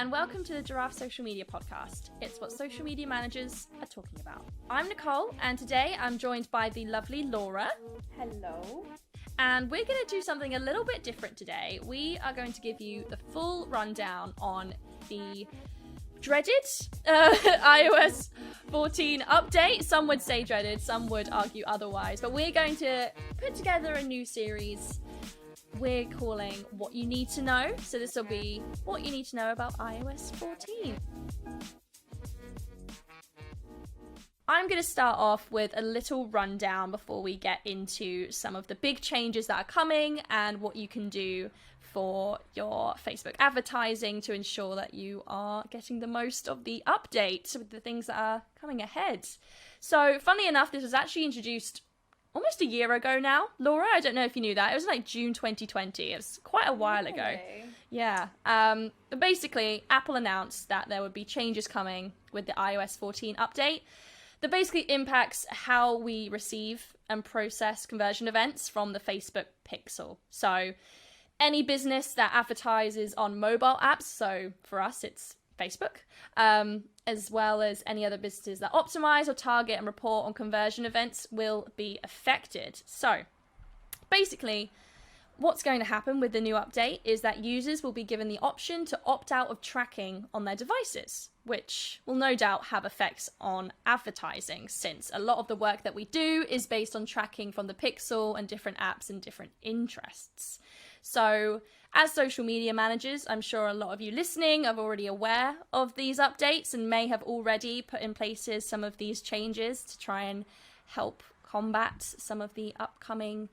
and welcome to the Giraffe Social Media Podcast. It's what social media managers are talking about. I'm Nicole, and today I'm joined by the lovely Laura. Hello. And we're going to do something a little bit different today. We are going to give you the full rundown on the dreaded iOS 14 update. Some would say dreaded, some would argue otherwise, but we're going to put together a new series we're calling What You Need to Know. So this will be what you need to know about iOS 14. I'm going to start off with a little rundown before we get into some of the big changes that are coming and what you can do for your Facebook advertising to ensure that you are getting the most of the update with the things that are coming ahead. So, funnily enough, this was actually introduced almost a year ago now. Laura, I don't know if you knew that. It was like June 2020. It was quite a while ago. Yeah. But basically, Apple announced that there would be changes coming with the iOS 14 update that basically impacts how we receive and process conversion events from the Facebook pixel. So any business that advertises on mobile apps, so for us it's Facebook, as well as any other businesses that optimize or target and report on conversion events will be affected. So basically, what's going to happen with the new update is that users will be given the option to opt out of tracking on their devices, which will no doubt have effects on advertising, since a lot of the work that we do is based on tracking from the pixel and different apps and different interests. So as social media managers, I'm sure a lot of you listening are already aware of these updates and may have already put in places some of these changes to try and help combat some of the upcoming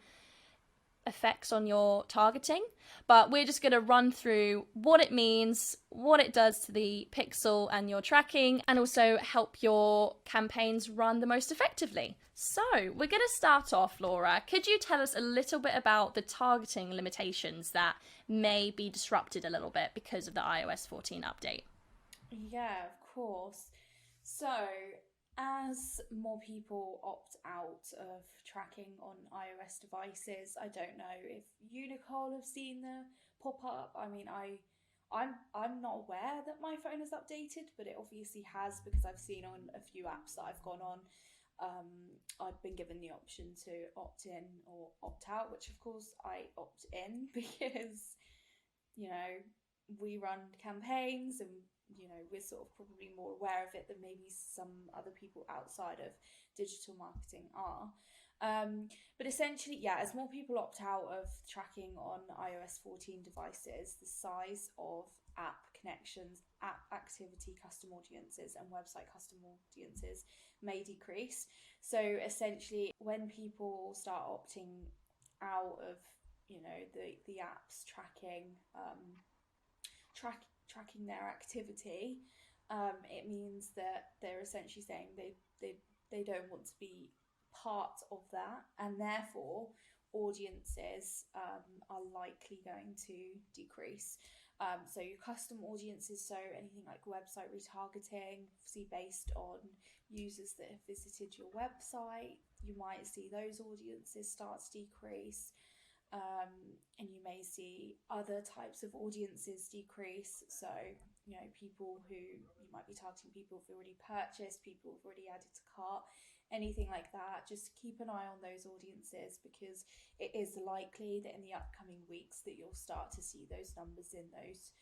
effects on your targeting. But we're just going to run through what it means, what it does to the pixel and your tracking, and also help your campaigns run the most effectively. So we're going to start off, Laura. Could you tell us a little bit about the targeting limitations that may be disrupted a little bit because of the iOS 14 update? Yeah, of course. So, as more people opt out of tracking on iOS devices, I don't know if you, Nicole, have seen the pop up. I mean, I'm not aware that my phone is updated, but it obviously has, because I've seen on a few apps that I've gone on. I've been given the option to opt in or opt out, which of course I opt in because, we run campaigns and, we're sort of probably more aware of it than maybe some other people outside of digital marketing are. But essentially, yeah, as more people opt out of tracking on iOS 14 devices, the size of app connections, app activity custom audiences, and website custom audiences may decrease. So essentially, when people start opting out of, the apps tracking tracking their activity, it means that they're essentially saying they don't want to be part of that, and therefore audiences are likely going to decrease. So your custom audiences, so anything like website retargeting, see based on users that have visited your website, you might see those audiences start to decrease. And you may see other types of audiences decrease. So, people who, you might be targeting people who've already purchased, people who've already added to cart, anything like that. Just keep an eye on those audiences, because it is likely that in the upcoming weeks that you'll start to see those numbers in those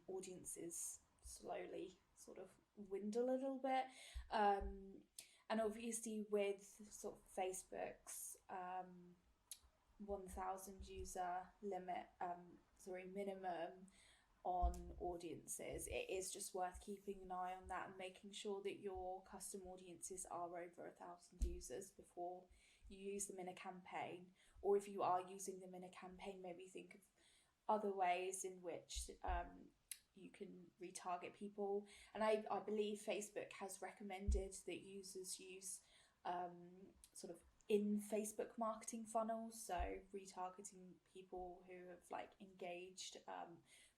audiences slowly sort of dwindle a little bit. And obviously with sort of Facebook's 1,000 user limit, minimum on audiences, it is just worth keeping an eye on that and making sure that your custom audiences are over 1,000 users before you use them in a campaign. Or if you are using them in a campaign, maybe think of other ways in which you can retarget people. And I believe Facebook has recommended that users use sort of in Facebook marketing funnels, so retargeting people who have engaged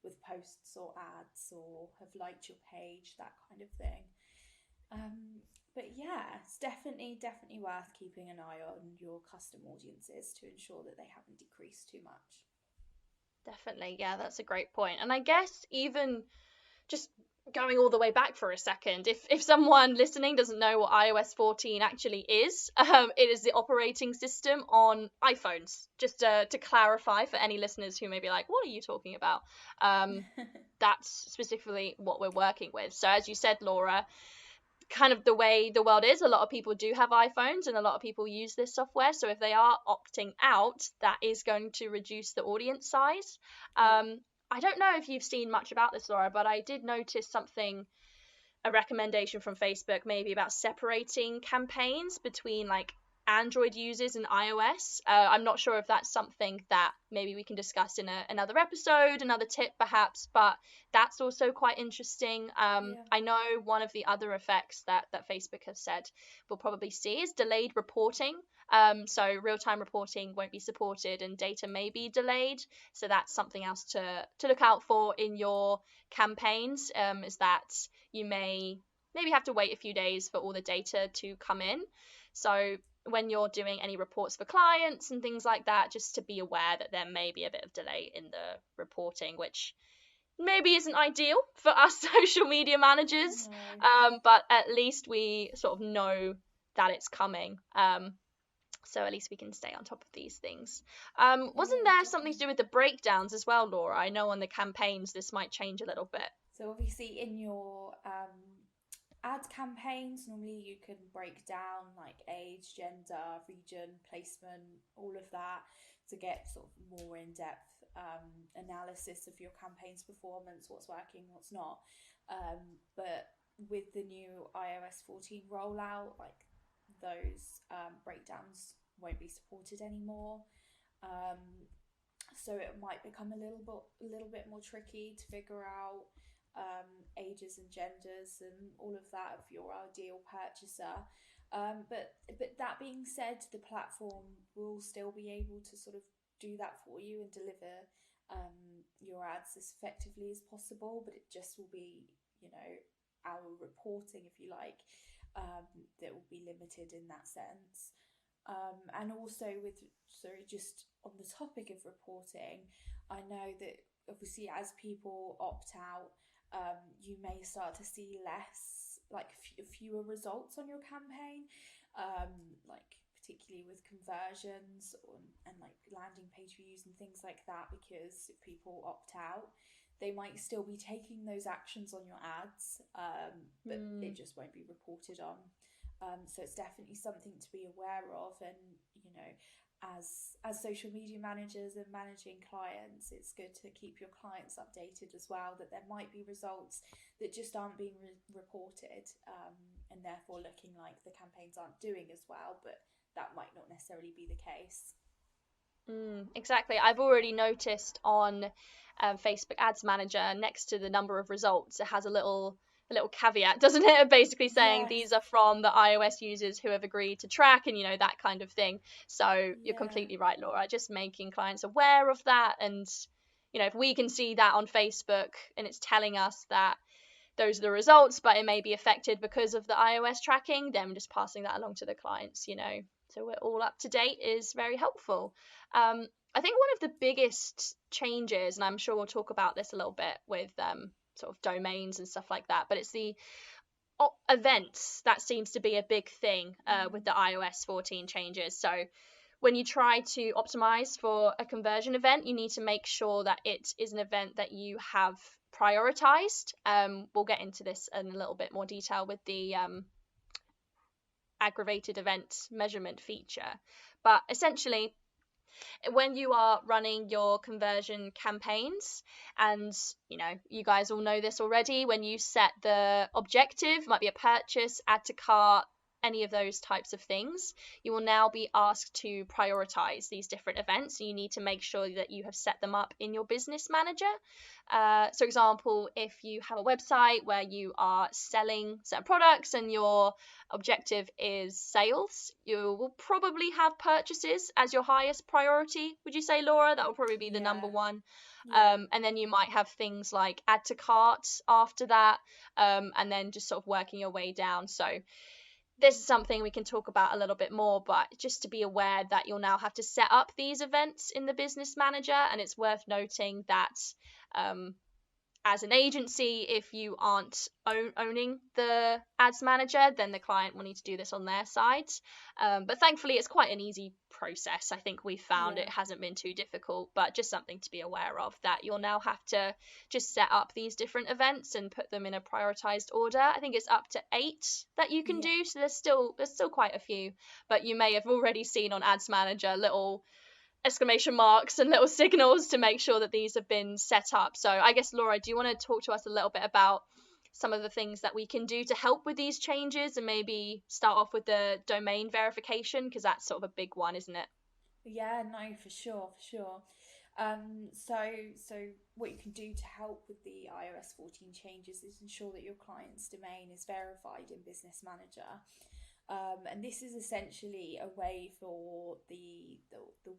with posts or ads or have liked your page, that kind of thing. But yeah, it's definitely worth keeping an eye on your custom audiences to ensure that they haven't decreased too much. Definitely, yeah, that's a great point. And I guess even just going all the way back for a second, if someone listening doesn't know what iOS 14 actually is, it is the operating system on iPhones. Just to clarify for any listeners who may be like, what are you talking about? That's specifically what we're working with. So as you said, Laura, kind of the way the world is, a lot of people do have iPhones and a lot of people use this software. So if they are opting out, that is going to reduce the audience size. Yeah. I don't know if you've seen much about this, Laura, but I did notice something, a recommendation from Facebook, maybe about separating campaigns between like Android users and iOS. I'm not sure if that's something that maybe we can discuss in another episode, another tip perhaps, but that's also quite interesting. Yeah. I know one of the other effects that Facebook has said we'll probably see is delayed reporting. So real-time reporting won't be supported and data may be delayed. So that's something else to look out for in your campaigns, is that you may maybe have to wait a few days for all the data to come in. So when you're doing any reports for clients and things like that, just to be aware that there may be a bit of delay in the reporting, which maybe isn't ideal for us social media managers, No. but at least we sort of know that it's coming. So at least we can stay on top of these things. Wasn't Yeah, there something to do definitely. with the breakdowns as well, Laura? I know on the campaigns this might change a little bit. So obviously in your ad campaigns, normally you can break down like age, gender, region, placement, all of that to get sort of more in-depth analysis of your campaign's performance, what's working, what's not. But with the new iOS 14 rollout, like those breakdowns won't be supported anymore. Um, so it might become a little bit more tricky to figure out ages and genders and all of that of your ideal purchaser. But that being said, the platform will still be able to sort of do that for you and deliver your ads as effectively as possible. But it just will be, you know, our reporting, if you like, that will be limited in that sense. And also with, sorry, just on the topic of reporting, I know that obviously as people opt out, you may start to see less, like fewer results on your campaign, like particularly with conversions and like landing page views and things like that, because if people opt out, they might still be taking those actions on your ads, but it just won't be reported on. So it's definitely something to be aware of, and you know, as social media managers and managing clients, it's good to keep your clients updated as well. That there might be results that just aren't being reported, and therefore looking like the campaigns aren't doing as well, but that might not necessarily be the case. Exactly. I've already noticed on Facebook Ads Manager, next to the number of results, it has a little caveat, doesn't it? Basically saying Yes. these are from the iOS users who have agreed to track, and that kind of thing. So you're Yeah. completely right, Laura. Just making clients aware of that, and if we can see that on Facebook and it's telling us that those are the results, but it may be affected because of the iOS tracking, then just passing that along to the clients. So we're all up to date is very helpful. I think one of the biggest changes, and I'm sure we'll talk about this a little bit with sort of domains and stuff like that, but it's the events that seems to be a big thing with the iOS 14 changes. So when you try to optimize for a conversion event, you need to make sure that it is an event that you have prioritized. We'll get into this in a little bit more detail with the aggravated event measurement feature. But essentially, when you are running your conversion campaigns, and you guys all know this already, when you set the objective, might be a purchase, add to cart, any of those types of things, you will now be asked to prioritize these different events. You need to make sure that you have set them up in your business manager. So example, if you have a website where you are selling certain products and your objective is sales, you will probably have purchases as your highest priority. Would you say, Laura? That will probably be the number Yeah. one. Yeah. And then you might have things like add to cart after that, and then just sort of working your way down. So this is something we can talk about a little bit more, but just to be aware that you'll now have to set up these events in the business manager. And it's worth noting that as an agency, if you aren't owning the ads manager, then the client will need to do this on their side. But thankfully, it's quite an easy process. I think we found Yeah. it hasn't been too difficult, but just something to be aware of, that you'll now have to just set up these different events and put them in a prioritized order. I think it's up to 8 that you can Yeah. do, so there's still quite a few, but you may have already seen on Ads Manager little exclamation marks and little signals to make sure that these have been set up. So I guess, Laura, do you want to talk to us a little bit about some of the things that we can do to help with these changes, and maybe start off with the domain verification, because that's sort of a big one, isn't it? Yeah, no, for sure, for sure. So what you can do to help with the iOS 14 changes is ensure that your client's domain is verified in Business Manager. And this is essentially a way for the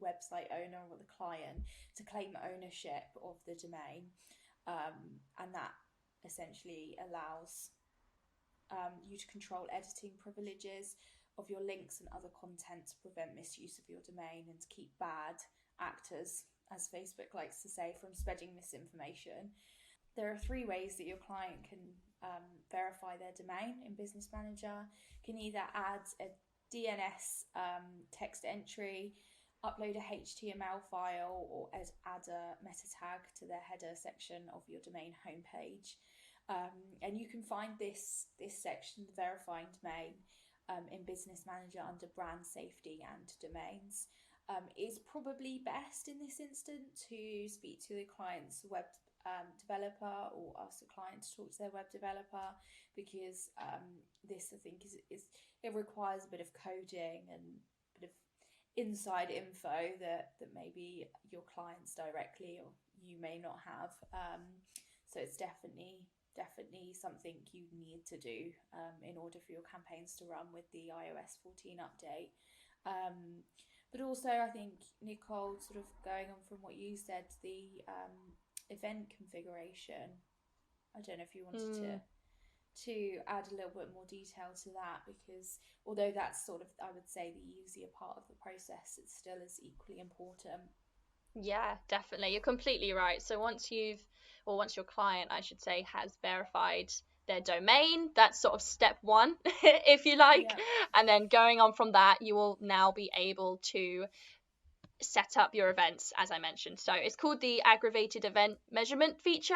website owner or the client to claim ownership of the domain. And that essentially allows you to control editing privileges of your links and other content to prevent misuse of your domain and to keep bad actors, as Facebook likes to say, from spreading misinformation. There are 3 ways that your client can verify their domain in Business Manager. You can either add a DNS text entry, upload a HTML file, or add a meta tag to the header section of your domain homepage. And you can find this section, the verifying domain, in Business Manager under brand safety and domains. It's probably best in this instant to speak to the client's web developer, or ask the client to talk to their web developer, because this, I think, is it requires a bit of coding and a bit of inside info that maybe your clients directly or you may not have. So it's definitely something you need to do in order for your campaigns to run with the iOS 14 update. But also, I think, Nicole, sort of going on from what you said, the event configuration. I don't know if you wanted to add a little bit more detail to that, because although that's sort of, I would say, the easier part of the process, it still is equally important. Yeah, definitely. You're completely right. So once your client, I should say, has verified their domain, that's sort of step 1, if you like. Yeah. And then going on from that, you will now be able to set up your events, as I mentioned. So it's called the aggravated event measurement feature,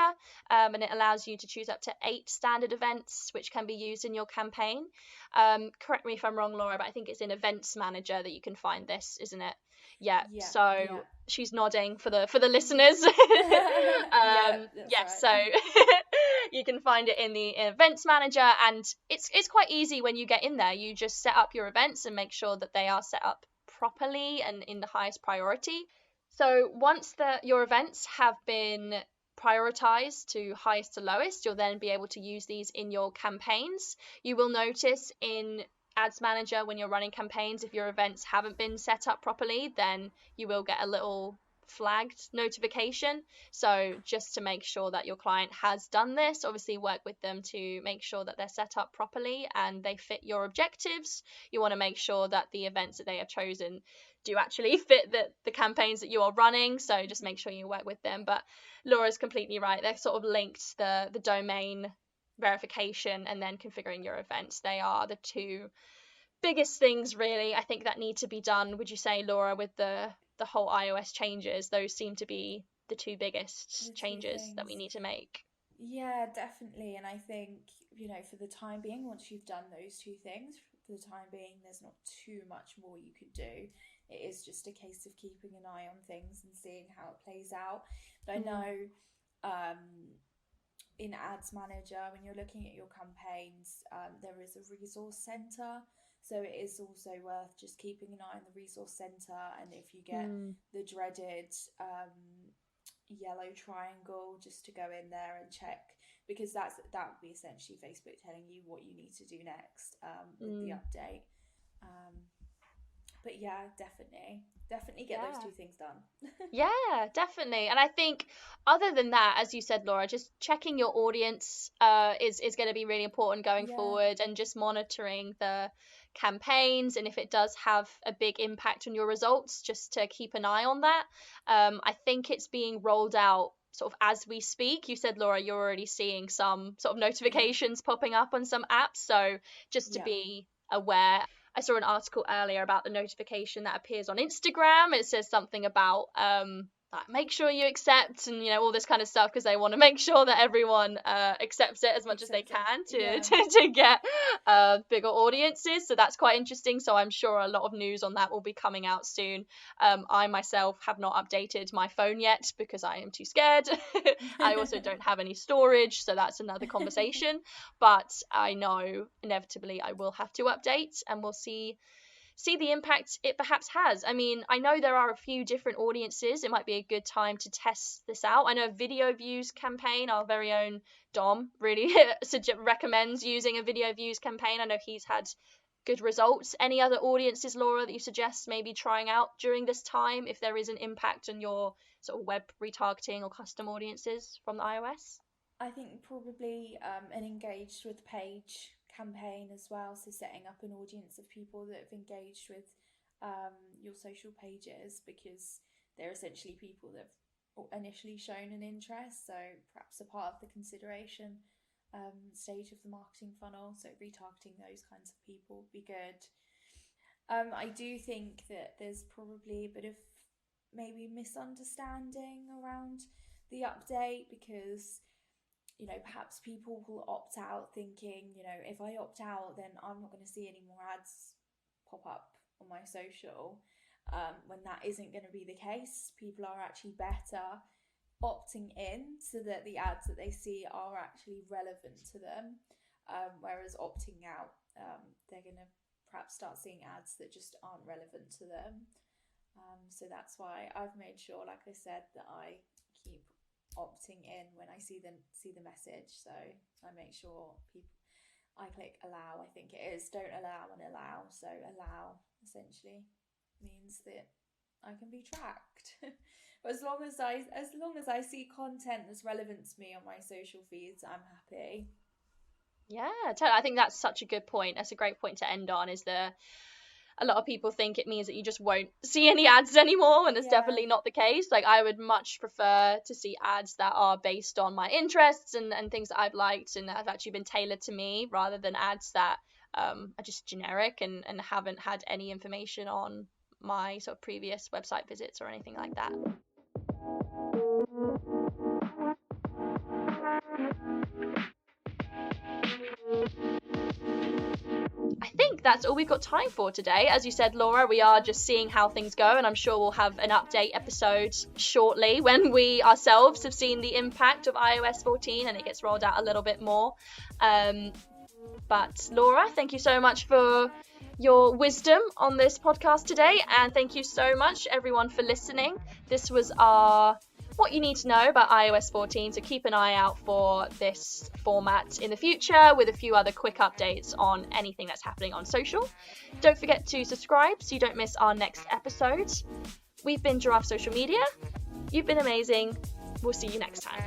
and it allows you to choose up to 8 standard events which can be used in your campaign. Correct me if I'm wrong, Laura, but I think it's in Events Manager that you can find this, isn't it? Yeah. Yeah. Yeah. So she's nodding for the listeners. Yeah, that's Yes. So right. you can find it in the Events Manager, and it's quite easy when you get in there. You just set up your events and make sure that they are set up properly and in the highest priority. So once your events have been prioritized to highest to lowest, you'll then be able to use these in your campaigns. You will notice in Ads Manager, when you're running campaigns, if your events haven't been set up properly, then you will get a little flagged notification. So just to make sure that your client has done this, obviously work with them to make sure that they're set up properly and they fit your objectives. You want to make sure that the events that they have chosen do actually fit the campaigns that you are running. So just make sure you work with them. But Laura's completely right. They're sort of linked, the domain verification and then configuring your events. They are the 2 biggest things, really, I think, that need to be done. Would you say, Laura, with the whole iOS changes, those seem to be the 2 biggest The two changes that we things. need to make? Yeah, definitely. And I think, for the time being, once you've done those 2 things, for the time being, there's not too much more you could do. It is just a case of keeping an eye on things and seeing how it plays out. But I know in Ads Manager, when you're looking at your campaigns, there is a resource center. So it is also worth just keeping an eye on the resource center. And if you get the dreaded yellow triangle, just to go in there and check, because that would be essentially Facebook telling you what you need to do next with the update. But yeah, definitely get those 2 things done. Yeah, definitely. And I think, other than that, as you said, Laura, just checking your audience is going to be really important going Yeah. forward, and just monitoring the campaigns, and if it does have a big impact on your results, just to keep an eye on that. I think it's being rolled out sort of as we speak. You said, Laura, you're already seeing some sort of notifications popping up on some apps. So just to be aware, I saw an article earlier about the notification that appears on Instagram. It says something about like, make sure you accept, and all this kind of stuff, because they want to make sure that everyone accepts it as much as they can to get bigger audiences. So that's quite interesting. So I'm sure a lot of news on that will be coming out soon. I myself have not updated my phone yet because I am too scared. I also don't have any storage, so that's another conversation. But I know inevitably I will have to update, and we'll see the impact it perhaps has. I mean, I know there are a few different audiences. It might be a good time to test this out. I know a video views campaign, our very own Dom really recommends using a video views campaign. I know he's had good results. Any other audiences, Laura, that you suggest maybe trying out during this time if there is an impact on your sort of web retargeting or custom audiences from the iOS? I think probably an engaged with page campaign as well. So setting up an audience of people that have engaged with your social pages, because they're essentially people that have initially shown an interest. So perhaps a part of the consideration stage of the marketing funnel. So retargeting those kinds of people would be good. I do think that there's probably a bit of maybe misunderstanding around the update, because perhaps people will opt out thinking, if I opt out, then I'm not going to see any more ads pop up on my social, when that isn't going to be the case. People are actually better opting in so that the ads that they see are actually relevant to them, whereas opting out, they're going to perhaps start seeing ads that just aren't relevant to them. So that's why I've made sure, like I said, that I keep opting in when I see the message. So I make sure I click allow, I think it is, don't allow and allow. So allow essentially means that I can be tracked. But as long as I see content that's relevant to me on my social feeds, I'm happy. Yeah, totally. I think that's such a good point. That's a great point to end on, is a lot of people think it means that you just won't see any ads anymore, and it's definitely not the case. Like, I would much prefer to see ads that are based on my interests and things that I've liked and that have actually been tailored to me, rather than ads that are just generic and haven't had any information on my sort of previous website visits or anything like that. I think that's all we've got time for today. As you said, Laura, we are just seeing how things go, and I'm sure we'll have an update episode shortly when we ourselves have seen the impact of iOS 14 and it gets rolled out a little bit more. But Laura, thank you so much for your wisdom on this podcast today, and thank you so much everyone for listening. This was our what you need to know about iOS 14, so keep an eye out for this format in the future with a few other quick updates on anything that's happening on social. Don't forget to subscribe so you don't miss our next episode. We've been Giraffe Social Media. You've been amazing. We'll see you next time.